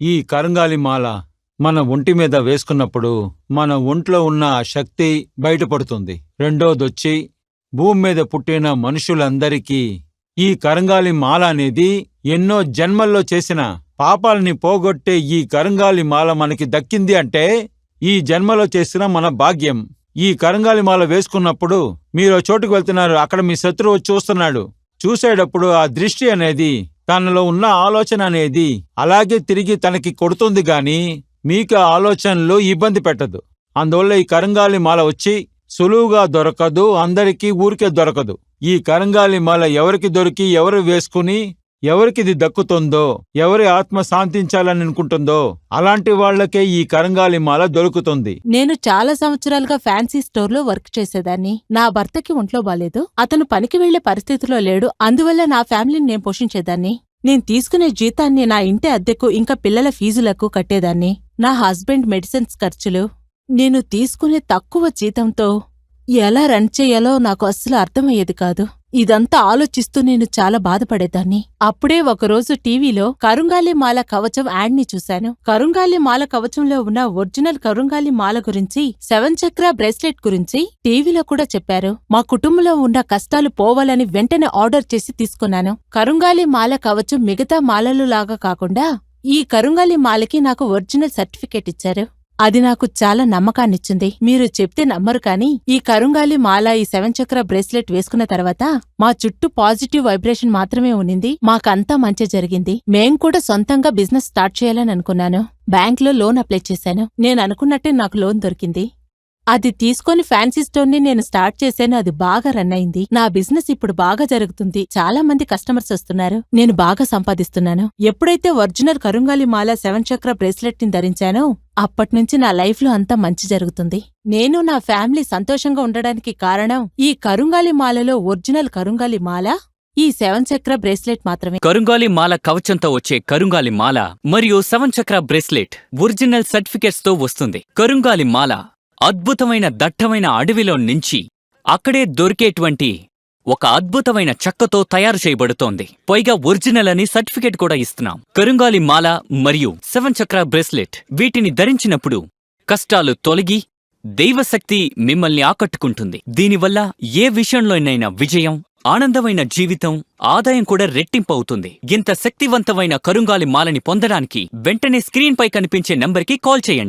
ఈ కరంగాలి మాల మన ఒంటి మీద వేసుకున్నప్పుడు మన ఒంట్లో ఉన్న శక్తి బయటపడుతుంది. రెండోదొచ్చి భూమి మీద పుట్టిన మనుషులందరికీ ఈ కరంగాలి మాల అనేది ఎన్నో జన్మల్లో చేసిన పాపాలని పోగొట్టే ఈ కరంగాలి మాల మనకి దక్కింది అంటే ఈ జన్మలో చేసిన మన భాగ్యం. ఈ కరంగాలి మాల వేసుకున్నప్పుడు మీరు చోటుకు వెళ్తున్నారు, అక్కడ మీ శత్రువు చూస్తున్నాడు. చూసేటప్పుడు ఆ దృష్టి అనేది, తనలో ఉన్న ఆలోచన అనేది అలాగే తిరిగి తనకి కొడుతుంది గాని మీకు ఆలోచనలు ఇబ్బంది పెట్టదు. అందువల్ల ఈ కరంగాలి మాల వచ్చి సులువుగా దొరకదు, అందరికీ ఊరికే దొరకదు. ఈ కరంగాలి మాల ఎవరికి దొరికి ఎవరు వేసుకుని ఎవరికిది దక్కుతుందో, ఎవరి ఆత్మ శాంతించాలని అనుకుంటుందో అలాంటి వాళ్లకే ఈ కరంగాలి మాల దొరుకుతుంది. నేను చాలా సంవత్సరాలుగా ఫ్యాన్సీ స్టోర్లో వర్క్ చేసేదాన్ని. నా భర్తకి ఒంట్లో బాలేదు, అతను పనికి వెళ్లే పరిస్థితిలో లేడు. అందువల్ల నా ఫ్యామిలీని నేను పోషించేదాన్ని. నేను తీసుకునే జీతాన్ని నా ఇంటి అద్దెకు ఇంకా పిల్లల ఫీజులకు కట్టేదాన్ని. నా హస్బెండ్ మెడిసిన్స్ ఖర్చులు. నేను తీసుకునే తక్కువ జీతంతో ఎలా రన్ చెయ్యాలో నాకు అస్సలు అర్థమయ్యేది కాదు. ఇదంతా ఆలోచిస్తూ నేను చాలా బాధపడేదాన్ని. అప్పుడే ఒకరోజు టీవీలో కరుంగాలి మాల కవచం యాడ్ని చూశాను. కరుంగాలి మాల కవచంలో ఉన్న ఒరిజినల్ కరుంగాలి మాల గురించి, 7 చక్ర బ్రేస్లెట్ గురించి టీవీలో కూడా చెప్పారు. మా కుటుంబంలో ఉన్న కష్టాలు పోవాలని వెంటనే ఆర్డర్ చేసి తీసుకున్నాను. కరుంగాలి మాల కవచం మిగతా మాలలు లాగా కాకుండా ఈ కరుంగాలి మాలకి నాకు ఒరిజినల్ సర్టిఫికేట్ ఇచ్చారు. అది నాకు చాలా నమ్మకాన్నిచ్చింది. మీరు చెప్తే నమ్మరు కానీ ఈ కరుంగాలి మాల, ఈ 7 చక్ర బ్రేస్లెట్ వేసుకున్న తర్వాత మా చుట్టూ పాజిటివ్ వైబ్రేషన్ మాత్రమే ఉన్నింది. మాకంతా మంచి జరిగింది. మేం కూడా సొంతంగా బిజినెస్ స్టార్ట్ చేయాలని అనుకున్నాను. బ్యాంక్లో లోన్ అప్లై చేశాను. నేను అనుకున్నట్టే నాకు లోన్ దొరికింది. అది తీసుకొని ఫ్యాన్సీ స్టోర్ని నేను స్టార్ట్ చేశాను. అది బాగా రన్ అయింది. నా బిజినెస్ ఇప్పుడు బాగా జరుగుతుంది. చాలా మంది కస్టమర్స్ వస్తున్నారు. నేను బాగా సంపాదిస్తున్నాను. ఎప్పుడైతే ఒరిజినల్ కరుంగాలి మాల 7 చక్ర బ్రేస్లెట్ ని ధరించానో అప్పట్నుంచి నా లైఫ్లో అంతా మంచి జరుగుతుంది. నేను నా ఫ్యామిలీ సంతోషంగా ఉండడానికి కారణం ఈ కరుంగాలి మాలలో ఒరిజినల్ కరుంగాలి మాల, ఈ 7 చక్ర బ్రేస్లెట్ మాత్రమే. కరుంగాలి మాల కవచంతో వచ్చే కరుంగాలి మాల మరియు 7 చక్ర బ్రేస్లెట్ ఒరిజినల్ సర్టిఫికేట్స్ తో వస్తుంది. కరుంగాలి మాల అద్భుతమైన దట్టమైన అడవిలో నుంచి అక్కడే దొరికేటువంటి ఒక అద్భుతమైన చెక్కతో తయారు చేయబడుతోంది. పైగా ఒరిజినల్ అని సర్టిఫికేట్ కూడా ఇస్తున్నాం. కరుంగాలి మాల మరియు 7 చక్ర బ్రేస్లెట్, వీటిని ధరించినప్పుడు కష్టాలు తొలగి దైవశక్తి మిమ్మల్ని ఆకట్టుకుంటుంది. దీనివల్ల ఏ విషయంలోనైనా విజయం, ఆనందమైన జీవితం, ఆదాయం కూడా రెట్టింపు అవుతుంది. ఇంత శక్తివంతమైన కరుంగాలి మాలని పొందడానికి వెంటనే స్క్రీన్ పై కనిపించే నంబర్కి కాల్ చేయండి.